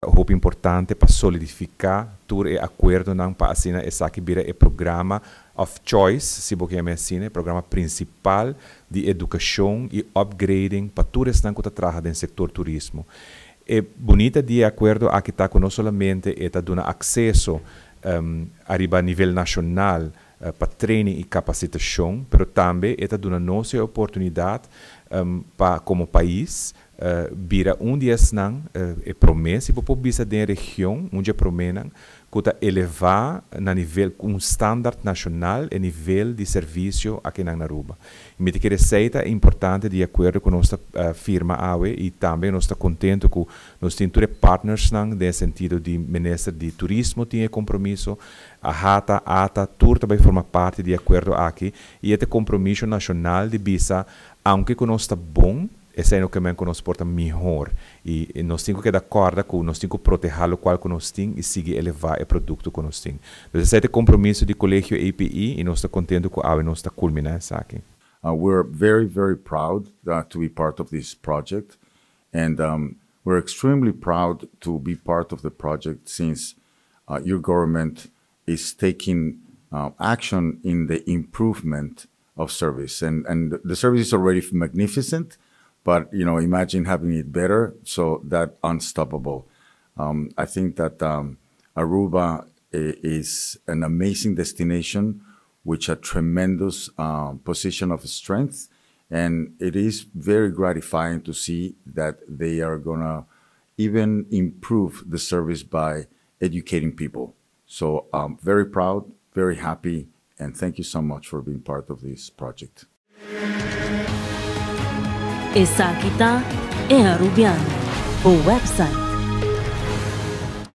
Hope importante para solidificar tur e acordo não para assina essa que vira o programa of choice, se você quer assim, o programa principal de educação e upgrading para todos que trabalham no setor turismo. É bonita de acordo a que está não solamente está dando acesso a nível nacional para treino e capacitação, mas também está dando nossa oportunidade para como país vira dia não é promessa para bisa da região onde promenem que elevar na nível standard nacional e nível de serviço aqui na Aruba. E me que receita é importante de acordo com nossa firma AWE e também nós estamos contentes com nós temos partners no sentido de ministro de turismo tinha compromisso a ATA tudo também forma parte de acordo aqui e este compromisso nacional de bisa aunque que nós está bom esse é o que nos porta melhor e nós temos que dar corda com nós temos que proteger o qual nós temos e seguir elevar o produto que nós temos. Então esse é o compromisso do colégio API e nós estamos contentes com a nós está culminar isso aqui. We're very, very proud to be part of this project, and we're extremely proud to be part of the project since your government is taking action in the improvement of service, and the service is already magnificent. But, imagine having it better, so that unstoppable. I think that Aruba is an amazing destination with a tremendous position of strength. And it is very gratifying to see that they are going to even improve the service by educating people. So I'm very proud, very happy, and thank you so much for being part of this project. Essa aqui tá é Arubiano, o website